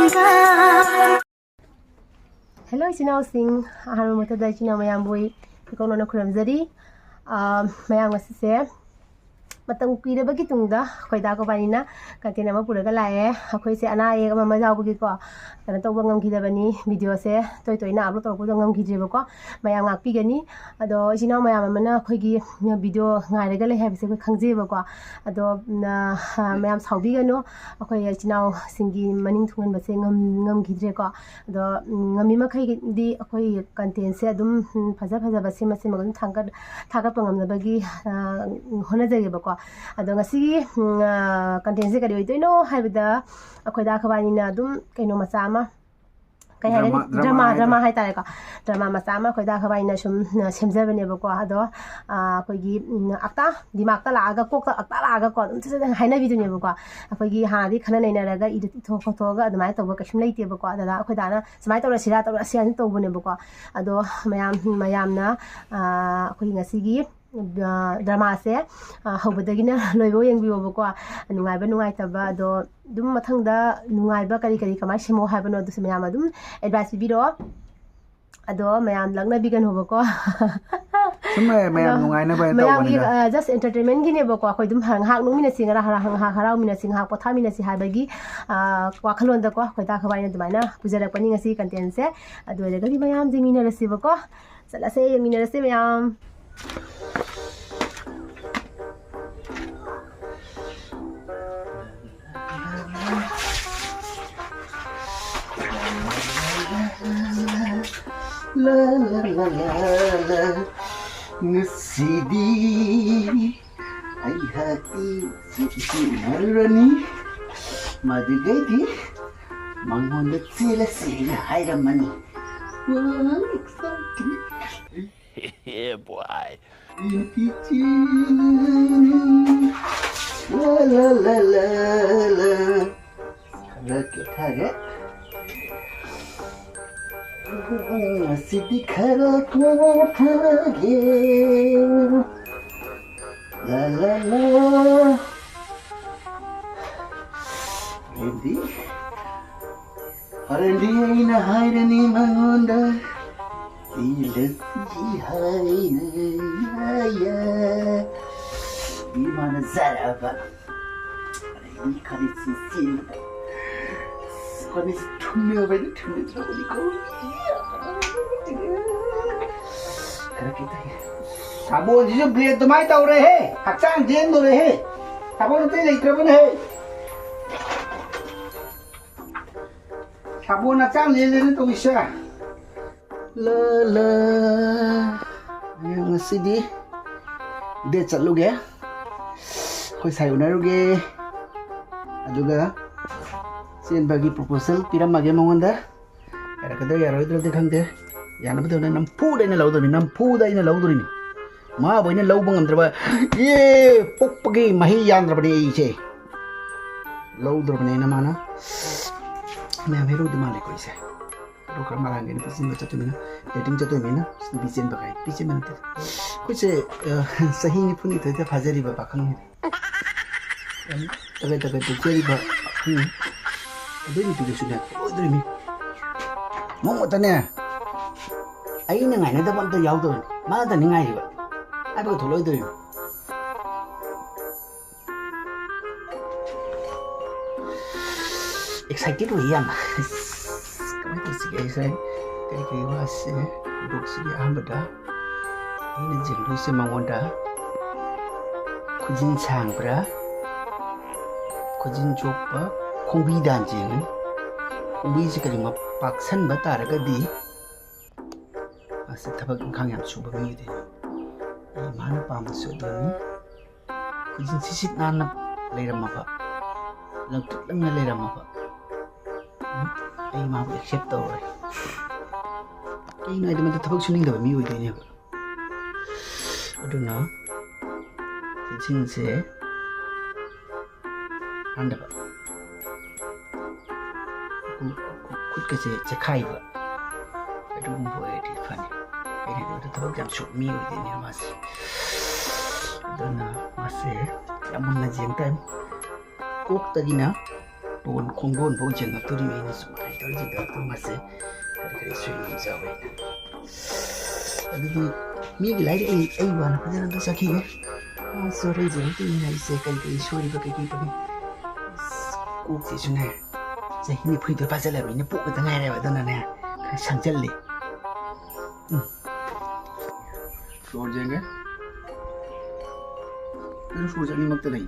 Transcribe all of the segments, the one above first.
Hello, Sing. Ahal mo tada China mayamboy. Ikaw na nakuramzari. Mayang masise. Matang kuira bagi tungda. Koi da ko banina. Kantin nama pura kalaye. Koi se ana ye mama jauh bagi ko. Karena tau bangam kita bani video se. Toi na upload ko bangam kita bako. Mayang ngak pi gani. Ado China mayam mana koi gi video ngai regale have se koi khangje bako. Ado mayam saubi gano. Koi China singi maning thungan base ngam kita ko. Ado ngami makai di koi content se adum faza base mase magam thagat pangam bagi hona jage bako. Ado ngasi content se kari oitoino haibida akhoi da khabani na dum kaino macha ama kai hari drama hai tare ka drama macha ama khoi da khabani na sum semjabane bako ado akhoi gi akta dimak ta laga kok ta akta laga ko dum se haina bidune bako akhoi gi ha di khana nei na raga idu tho ga admai to ba kashim leite bako ada akhoi da na samai to sira sian to bune bako ado mayam na akhoi ngasi gi drama se hobadagina loibo yengbiwo bako nungai taba do dum mathangda nungai ba kari kamai semo habano du mayam adum advice biro ado mayam lagna bigan hobako summa mayam nungai na ba mayam just entertainment gine bako khoi dum hang nungmina singara harau mina sing hak potha mina si habagi wakhalon da ko khoi da khabai na dumaina pujara pani ngasi content se ado regali mayam jingina rasi bako sala se yemina rasi mayam la ngasidi ai hati si marani madugadi mangonda sila hairamani exciting yeah boy la Rakyat Sidi kara pagi la Rendi aina hairani mangonda silasi haina ya Imana zaraba ini kali sisil Kami tumil bagi tumil terlalu kau. Kerana kita sabun je beli tu mai tahu reh, haksan jen tu reh. Sabun tu lagi terus reh. Sabun haksan jen tu bisa. La, yang masih di dia cakap ya. Kau sayuran rugi, juga. Sen bagi proposal piram mage mongonda era kada yaro idro dekhangde yana bdo na nampu da ina laudori ni ma boina laubang amdra ye pokpagi mahi yandra bani ise laudro bani na mana me meru de male ko ise ro kar marange ni pisin bacha tumina dating chato mina bisen bagai piche manate kuch sahi ni puni thai phajari ba bakhang ni tabe to cheri ba Adoi tu sudah. Oh demi. Mau tanya. Ai na ngai na da bam to yau to. Ma da ni ngai ba. Ai ba tholo doi. Excited ho yang. Kamai to sige sai. Kai wa se. Dok sige ambada. Ini jengdu se mangonda. Kujin sang bra. Kujin jokpa. Kongbi danjing, kongbi sekali ma paksan batara kadi, asal tabak kang yang suba ni deh. Mana pamas sudah ni, kujin sisit nana leram apa, langtut langnya leram apa. Mau accept tau. Kini ada macam tabak suning dah mi udah ni apa. Aduh na, kujin se, anda apa? Kut ke cekai ba aduh boy di fani ini tu tahu jam shoot mi ini masih dan masih yang mana jeng time kok tadi na ꯇꯣꯟ ꯈꯣꯡꯗꯣꯟ ꯐꯥꯎ ꯆꯦꯟꯉꯛꯇꯣꯔꯤꯕ ꯑꯩꯅ ꯁꯨꯃꯥꯏꯅ ꯇꯧꯔ ꯆꯦꯟꯉꯛꯇꯧ ꯃꯥꯁꯦ ꯀꯔꯤ ꯁꯣꯏꯅꯝꯖꯧꯋꯦ ꯑꯗꯨꯗꯤ ꯃꯤꯒꯤ ꯂꯥꯏꯔꯤꯛ ꯑꯩ ꯋꯥꯅ ꯐꯖꯅ ꯑꯝꯇ ꯆꯠꯈꯤꯒꯦ ꯁꯣꯏꯔꯛꯏꯁꯦ ꯃꯇꯨꯡ ꯑꯩꯁꯦ ꯀꯔꯤ ꯁꯣꯏꯔꯤꯕ ꯀꯩꯀꯩ ꯇꯧꯏ ꯀꯣꯛꯁꯤꯁꯨꯅꯦ ꯆꯍꯤ 40 ꯐꯥꯖꯤꯜꯂꯕꯅꯤꯅ ꯄꯣꯛꯄꯗ ꯉꯥꯏꯔꯦꯕ ꯑꯗꯨꯅꯅꯦ ꯈꯔ ꯁꯪꯖꯜꯂꯤ ꯐ꯭ꯂꯣꯔ ꯌꯦꯡꯒꯦ ꯅꯪ ꯐ꯭ꯂꯣꯔꯁꯦ ꯑꯅꯤꯃꯛꯇ ꯂꯩ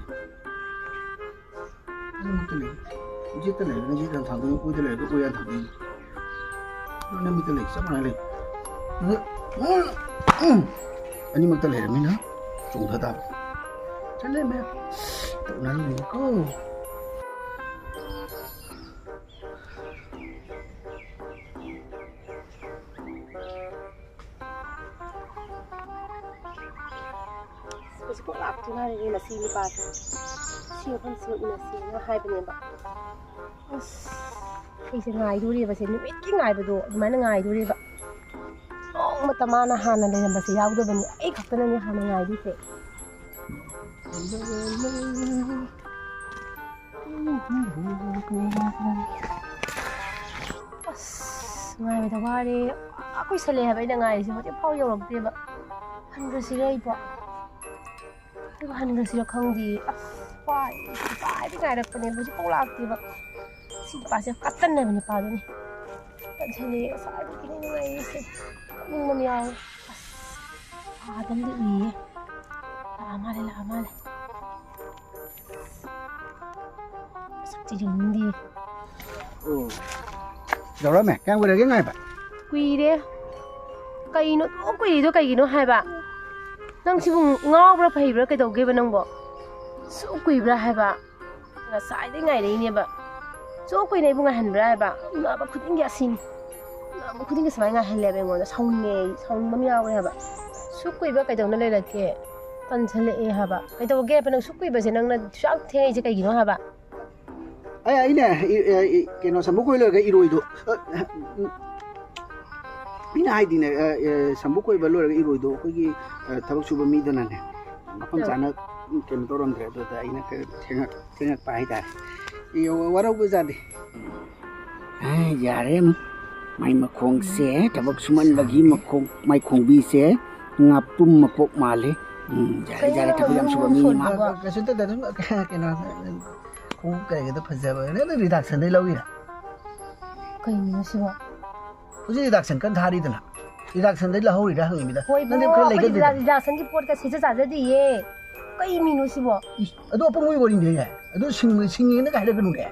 ꯑꯅꯤꯃꯛꯇ ꯂꯩ ꯖꯦꯠꯇ ꯂꯩꯔꯒꯅ ꯖꯦꯠꯇ ꯊꯥꯗꯣꯏꯅꯤ ꯑꯣꯏꯗ ꯂꯩꯔꯒ ꯑꯣꯏꯗ ꯊꯥꯗꯣꯏꯅꯤ ꯑꯅꯤꯃꯛꯇ ꯂꯩ ꯆꯞ ꯃꯥꯟꯅ ꯂꯩ ꯑꯅꯤꯃꯛꯇ ꯂꯩꯔꯕꯅꯤꯅ ꯆꯣꯡꯊ ꯇꯥꯕ ꯆꯠꯂꯦ ꯃꯌꯥꯝ ꯇꯧꯅꯔꯤꯅꯤꯀꯣ ꯍꯧꯖꯤꯛꯐꯥꯎ ꯂꯥꯛꯇ꯭ꯔꯤ ꯉꯥꯏꯔꯤ ꯃꯁꯤ ꯅꯨꯄꯥꯁꯦ ꯁꯤ ꯃꯐꯝꯁꯤꯒ ꯎꯅꯁꯦꯅ ꯍꯥꯏꯕꯅꯦꯕ ꯑꯁ ꯑꯩꯁꯦ ꯉꯥꯏꯗꯣꯔꯤꯕꯁꯦ ꯅꯨꯃꯤꯠꯀꯤ ꯉꯥꯏꯕꯗꯣ ꯑꯗꯨꯃꯥꯏꯅ ꯉꯥꯏꯗꯣꯔꯤꯕ ꯅꯣꯡꯃꯇ ꯃꯥꯅ ꯍꯥꯟꯅ ꯂꯩꯔꯝꯕꯁꯦ ꯌꯥꯎꯗꯕꯅꯤ ꯑꯩ ꯈꯛꯇꯅꯅꯦ ꯍꯥꯟꯅ ꯉꯥꯏꯗꯣꯏꯁꯦ ꯑꯁ ꯉꯥꯏꯕꯗ ꯋꯥꯔꯦ ꯀꯨꯏꯁꯜꯂꯦ ꯍꯥꯏꯕ ꯑꯩꯅ ꯉꯥꯏꯔꯤꯁꯦ ꯍꯧꯖꯤꯛꯐꯥꯎ ꯌꯧꯔꯛꯇꯦꯕ ꯍꯟꯈ꯭ꯔꯁꯤꯔ ꯑꯩꯕꯣ ꯍꯟꯈ꯭ꯔꯁꯤꯔ ꯈꯪꯗꯦ ꯑꯁ ꯋꯥꯏ ꯉꯥꯏꯗꯤ ꯉꯥꯏꯔꯛꯄꯅꯦꯕ ꯍꯧꯖꯤꯛꯐꯥꯎ ꯂꯥꯛꯇꯦꯕ ꯁꯤ ꯅꯨꯄꯥꯁꯦ ꯀꯠꯇꯟꯅꯕ ꯅꯨꯄꯥꯗꯨꯅꯤ ꯇꯟꯁꯜꯂꯦ ꯉꯁꯥꯏꯗꯒꯤꯅꯦ ꯉꯥꯏꯔꯤꯁꯦ ꯀꯞꯅꯤꯡꯕ ꯑꯃ ꯌꯥꯎꯋꯦ ꯑꯁ ꯑꯥꯗꯝꯗꯤ ꯎꯏꯌꯦ ꯂꯥꯛꯑ ꯃꯥꯜꯂꯦ ꯃꯁꯛꯁꯤ ꯌꯦꯡꯅꯤꯡꯗꯦ ꯌꯧꯔꯝꯃꯦ ꯀꯌꯥꯝ ꯀꯨꯏꯔꯒꯦ ꯉꯥꯏꯕ ꯀꯨꯏꯔꯦ ꯀꯩꯅꯣ ꯑꯗꯨꯝ ꯀꯨꯏꯔꯤꯗꯣ ꯀꯩꯒꯤꯅꯣ ꯍꯥꯏꯕ ꯅꯪ ꯁꯤꯕꯨ ꯉꯥꯎꯕ꯭ꯔꯥ ꯐꯩꯕ꯭ꯔꯥ ꯀꯩꯗꯧꯒꯦꯕ ꯅꯪꯕꯣ ꯁꯨꯛ ꯀꯨꯏꯕ꯭ꯔꯥ ꯍꯥꯏꯕ ꯉꯁꯥꯏꯗꯩ ꯉꯥꯏꯔꯛꯏꯅꯦꯕ ꯁꯨꯛ ꯀꯨꯏꯅ ꯑꯩꯕꯨ ꯉꯥꯏꯍꯟꯕ꯭ꯔꯥ ꯍꯥꯏꯕ ꯎꯅꯕ ꯈꯨꯗꯤꯡꯒꯤ ꯑꯁꯤꯅꯤ ꯎꯅꯕ ꯈꯨꯗꯤꯡꯒꯤ ꯁꯨꯃꯥꯏꯅ ꯉꯥꯏꯍꯜꯂꯦꯕ ꯑꯩꯉꯣꯟꯗ ꯁꯥꯎꯅꯤꯡꯕ ꯑꯃ ꯌꯥꯎꯔꯦ ꯍꯥꯏꯕ ꯁꯨꯛ ꯀꯨꯏꯕ ꯀꯩꯗꯧꯅ ꯂꯩꯔꯛꯀꯦ ꯇꯟꯁꯜꯂꯛꯑꯦ ꯍꯥꯏꯕ ꯀꯩꯗꯧꯒꯦ ꯍꯥꯏꯕ ꯅꯪ ꯁꯨꯛ ꯀꯨꯏꯕꯁꯦ ꯅꯪꯅ ꯁꯨꯛꯌꯥꯝ ꯊꯦꯡꯉꯤꯁꯦ ꯀꯩꯒꯤꯅꯣ ꯍꯥꯏꯕ ꯑꯩꯅ ꯀꯩꯅꯣ ꯁꯝꯕꯨ ꯂꯣꯏꯔꯒ ꯏꯔꯣꯏꯗꯣ ꯑꯩꯅ ꯍꯥꯏꯗꯤꯅꯦ ꯁꯝꯕꯨ ꯈꯣꯏꯕ ꯂꯣꯏꯔꯒ ꯏꯔꯣꯏꯗꯣ ꯑꯩꯈꯣꯏꯒꯤ ꯊꯕꯛ ꯁꯨꯕ ꯃꯤꯗꯨꯅꯅꯦ ꯃꯐꯝ ꯆꯥꯅ ꯀꯩꯅꯣ ꯇꯧꯔꯝꯗ꯭ꯔꯦ ꯑꯗꯨꯗ ꯑꯩꯅ ꯊꯦꯡꯉꯛꯄ ꯍꯥꯏꯇꯥꯔꯦ ꯋꯥꯔꯧꯕꯖꯥꯠꯅꯤ ꯌꯥꯔꯦ ꯃꯥꯏ ꯃꯈꯣꯡꯁꯦ ꯊꯕꯛ ꯁꯨꯃꯟꯕꯒꯤ ꯃꯥꯏꯈꯣꯡꯕꯤꯁꯦ ꯉꯥꯄ꯭ꯔꯨꯝ ꯃꯀꯣꯛ ꯃꯥꯜꯂꯦ ꯌꯥꯔꯦ ꯊꯕꯛ ꯌꯥꯝ ꯁꯨꯕ ꯃꯤ ꯀꯩꯁꯨ ꯇꯧꯗꯦ ꯑꯗꯨꯝ ꯀꯩꯅꯣ ꯈꯣꯡꯎꯞ ꯀꯩꯒꯗ ꯐꯖꯕ ꯅꯪ ꯔꯤꯗꯥꯛꯁꯟꯗꯩ ꯂꯧꯏꯔꯥ ꯀꯩꯅꯣ ꯁꯤꯕꯣ ꯍꯧꯖꯤꯛ ꯔꯤꯗꯥꯛꯁꯟ ꯀꯟꯅ ꯊꯥꯔꯤꯗꯅ ꯔꯤꯗꯥꯛꯁꯟꯗꯩ ꯂꯧꯍꯧꯔꯤꯔꯥ ꯍꯪꯉꯤꯃꯤꯗ ꯅꯪꯗꯤ ꯈꯔ ꯂꯩꯒꯗ꯭ꯔꯥ ꯔꯤꯗꯥꯛꯁꯟꯒꯤ ꯄꯣꯠꯀ ꯁꯤꯖ ꯆꯥꯖꯗꯤꯌꯦ ꯀꯩ ꯃꯤꯅꯣ ꯁꯤꯕꯣ ꯑꯗꯣ ꯑꯄꯪꯕꯒꯤ ꯋꯥꯔꯤꯅꯦ ꯑꯗꯣ ꯁꯤꯡꯉꯦꯅ ꯍꯥꯏꯔꯒꯅꯨꯅꯦ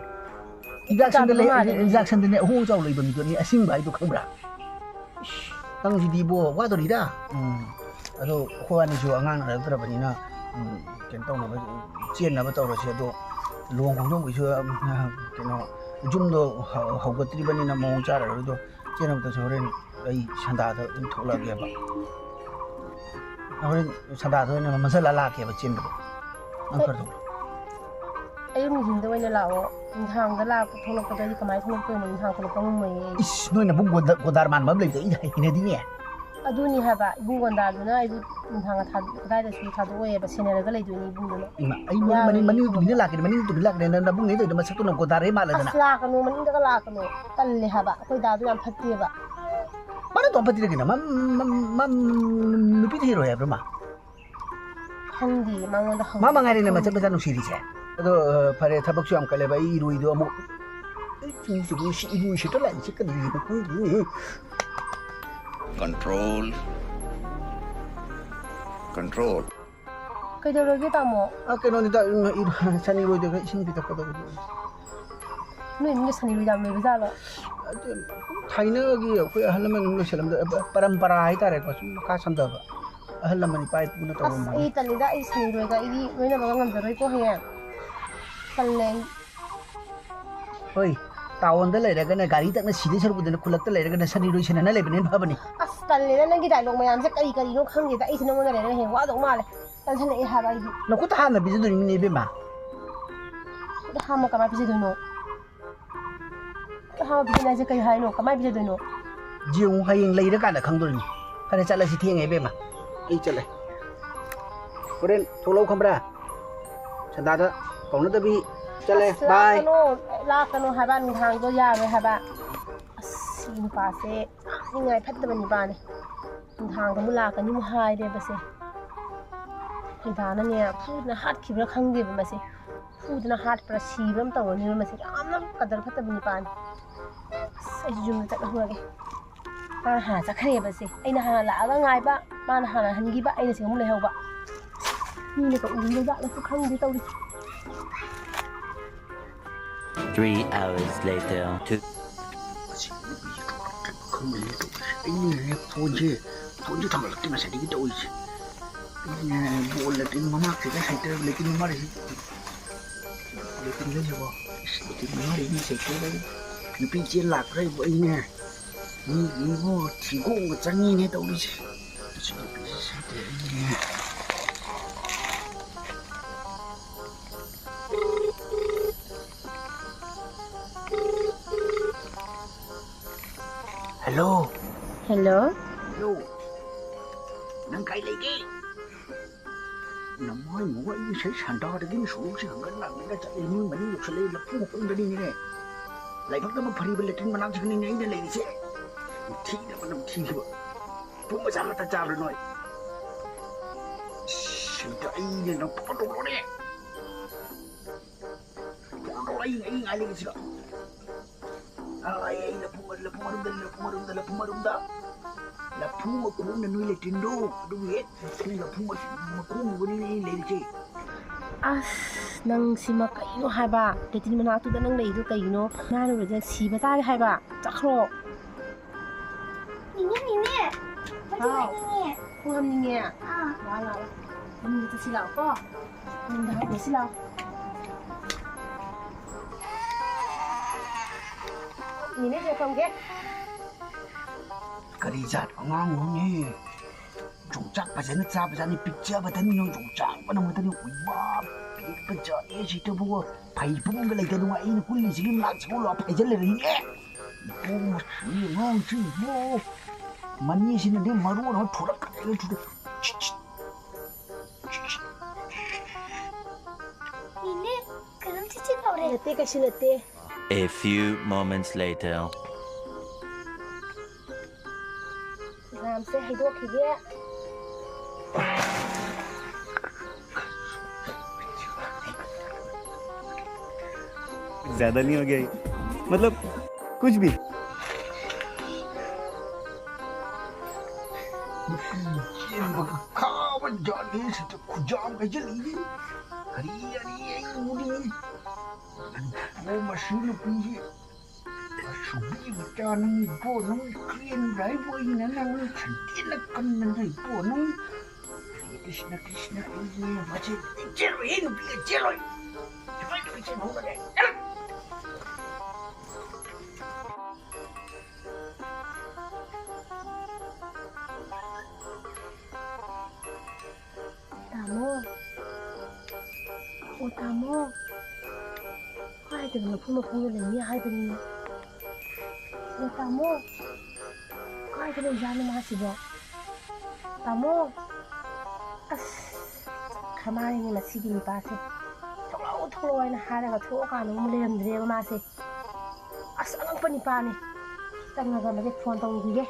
ꯔꯤꯗꯥꯛꯁꯟꯗꯅꯦ ꯑꯍꯣꯡ ꯑꯆꯥꯎ ꯂꯩꯕ ꯃꯤꯗꯨꯅꯤ ꯑꯁꯤꯡꯕ ꯍꯥꯏꯗꯣ ꯈꯪꯕ꯭ꯔꯥ ꯅꯪꯁꯤꯗꯤꯕꯣ ꯋꯥꯗꯣꯔꯤꯔꯥ ꯑꯗꯣ ꯑꯩꯈꯣꯏ ꯋꯥꯅꯤꯁꯨ ꯑꯉꯥꯡ ꯅꯔꯛꯇ꯭ꯔꯕꯅꯤꯅ ꯀꯩꯅꯣ ꯇꯧꯅꯕ ꯆꯦꯟꯅꯕ ꯇꯧꯔꯁꯤ ꯑꯗꯣ ꯂꯨꯍꯣꯡ ꯈꯣꯡꯗꯣꯡꯕꯩꯁꯨ ꯀꯩꯅꯣ ꯌꯨꯝꯗꯣ ꯍꯧꯒꯠꯇ꯭ꯔꯤꯕꯅꯤꯅ ꯃꯑꯣꯡ ꯆꯥꯔꯔꯣꯏꯗꯣ ꯆꯦꯟꯅꯕꯗꯁꯨ ꯍꯣꯔꯦꯟ ꯑꯩ ꯁꯟꯗꯥꯗ ꯑꯗꯨꯝ ꯊꯣꯛꯂꯛꯑꯒꯦꯕ ꯍꯣꯔꯦꯟ ꯁꯟꯗꯥꯗ ꯑꯣꯏꯅ ꯃꯁꯜꯂ ꯂꯥꯛꯀꯦꯕ ꯆꯦꯟꯕꯗꯣ ꯅꯪ ꯈꯔ ꯑꯌꯨꯛ ꯅꯨꯡꯊꯤꯟꯗ ꯑꯣꯏꯅ ꯂꯥꯛꯑꯣ ꯅꯨꯡꯗꯥꯡꯗ ꯊꯣꯛꯂꯛꯄꯗꯣ ꯑꯩꯗꯤ ꯀꯃꯥꯏꯅ ꯊꯣꯛꯂꯛꯇꯣꯏꯅꯣ ꯅꯨꯡꯗꯥꯡ ꯊꯣꯛꯂꯛꯄ ꯉꯝꯃꯣꯏꯌꯦ ꯏꯁ ꯅꯣꯏꯅꯕꯨ ꯒꯣꯗꯥꯔ ꯃꯥꯟꯕ ꯑꯃ ꯂꯩꯕꯗꯣ ꯑꯩ ꯍꯩꯅꯗꯤꯅꯦ ꯑꯗꯨꯅꯤ ꯍꯥꯏꯕ ꯏꯕꯨꯡ ꯒꯣꯟꯗꯥꯗꯨꯅ ꯑꯩꯕꯨ ꯅꯨꯡꯗꯥꯡꯒ ꯀꯗꯥꯏꯗꯁꯨ ꯊꯥꯗꯣꯛꯑꯣꯏꯕ ꯁꯦꯟꯅꯔꯒ ꯂꯩꯗꯣꯏꯅꯤ ꯏꯕꯨꯡꯗꯨꯅ ꯑꯩ ꯃꯅꯤꯡ ꯇꯨꯃꯤꯟꯅ ꯂꯥꯛꯀꯅꯤ ꯅꯕꯨꯡ ꯅꯩꯗꯣꯏꯗꯣ ꯃꯁꯛꯇꯨꯅ ꯒꯣꯗꯥꯔ ꯍꯦꯛ ꯃꯥꯜꯂꯗꯅ ꯑꯁ ꯂꯥꯛꯀꯅꯨ ꯃꯅꯤꯡꯗꯒ ꯂꯥꯛꯀꯅꯨ ꯇꯜꯂꯦ ꯍꯥꯏꯕ ꯑꯩꯈꯣꯏ ꯗꯥꯗꯣ ꯌꯥꯝ ꯐꯠꯇꯦꯕ ꯃꯥꯅ ꯇꯣꯝ ꯐꯠꯇ꯭ꯔꯤ ꯀꯩꯅꯣ ꯅꯨꯄꯤ ꯊꯤꯔꯣꯏ ꯍꯥꯏꯕ꯭ꯔꯥ ꯃꯥ ꯈꯪꯗꯦ ꯃꯉꯣꯟꯗ ꯃꯥ ꯃꯉꯥꯏꯔꯦꯅ ꯃꯆꯠ ꯃꯆꯥ ꯅꯨꯡꯁꯤꯔꯤꯁꯦ ꯑꯗꯣ ꯐꯔꯦ ꯊꯕꯛꯁꯨ ꯌꯥꯝ ꯀꯜꯂꯦꯕ ꯑꯩ ꯏꯔꯣꯏꯗꯣ ꯑꯃꯨꯛ 이루시도 란치까지 Control. 그대로게 다모. 그놈이다 산이로이다가 이신 비다거든. 너 이게 산이로이다 왜 비자로? 타이너기 그 하려면 너 사람들 바람바라 하이다래 거 좀 가산다. 하려면 파이프나 또 뭐. 이 딸이다 이 산이로이가 이 왜냐 뭐가 감자로 있고 해. 딸래. 어이 타원데 레가네 가리 딱나 시리 서부데나 쿨락다 레가네 산이로이 신나 레베네 바바니. 아스 딸래나 난기 다이록 마얌세 까리까리로 칸게다 이 신나 뭐나 레가 해 와도 말해. 딴산에 이 하바 이디. 너 그때 하나 비즈도니 네베마. 하마 까마 비즈도노. 하마 비즈나제 까이 하이노 까마 비즈도노. 지용 하잉 레이르가나 강도니. 카네 잘라시 팅에 베마. 이 잘래. 호렌 돌아오 컴브라. 산다다 거기다비 चले बाय लाकनो हाबा नुहांदो यारो हाबा अस नुपासे निंगाय फत्तबा निपाने नुहांग मु लाकनी मु हाइदे बसे खैदाना ने फूदना हाटखिब्रा खंगदेबा मसे फूदना हाटप्रा सीब्रम तवनी मसे यामना कदर फत्तबा निपाने अस जुम चलहुरगे मा हा चखरे बसे अइना हा लागा गायबा माना हा हनगिबा अइना सिंगम लेहौबा मीने को उंगो जाला सु खंगदे तौरी 3 hours later. Ini phone je thang lagti na sadi kita oi ini bol latin mama kita center lekin mama lekin le jabo lekin mama ini center le ni pinjin lak rai bo ini ni bo ti gong ga zang ni dou li chi chi bi center ini Hello. Hello. Hello. Nang kai lagi. Namai mo ai sai san da de ni su si hang lang ni da cha ni mani yu sale la pu pung da ni ne. Lai phak ma phari bel tin manang chi ni nei ne lai che. Thi da manam thi ba. Pu ma sa ma ta cha rồi noi. Si da ai ne no pa do lo ne. Ya do ai ai lai chi ga. Ay, la pumarumda. La puma kung na nui le tindo. Duit, la puma kung guni ni leche. As nang sima kaino haba. Tetin mana tu da nang leido kaino. Nanu raja siba tare haba. Chakro. Nini. Wow. Kung nini. Wala. Nini ta silaw ko. Nini da ko silaw. Nini je không ghét. Cái gì giặt có ngang không nhỉ? Chúng chắc bà sẽ nước ra bà ra đi picture bà thân nhau chúng chắc bà nằm người ta đi ui bạp. Cái picture ấy chỉ cho bố phải phung cái này cái đúng ấy nó cũng lì xí lạc xíu lọ phải dẫn lại đấy nhé. Bố mà xí ngon chứ bố. Mà như xin là đi mà rùa nó thủ đất cái này thủ đất. Nini, karam chichi kaure. Nate kasi nate. A few moments later. Làm sẽ hay đốt thì ghé. ज्यादा नहीं हो गया ये? मतलब कुछ भी Kawan jadi sejak kujam kerja ini. Hari ini mudi. Mau masih lebih. Subi macam ni pun kalian rai boy nana cantik nak kan nanti pun. Krishna ini macam jeroy ini pilih jeroy. Cepat kerja mau lagi. Tamo. Hai từ mà phun lên như hai bên. Tamo. Hai cái này ra nó mà xí bộ. Tamo. Kamari ni masih di pase. Tholo ai na hara ga tho ka no mule andre ma se. Asalang pa ni pa ni. Tanga ga ma phone tong gi ge.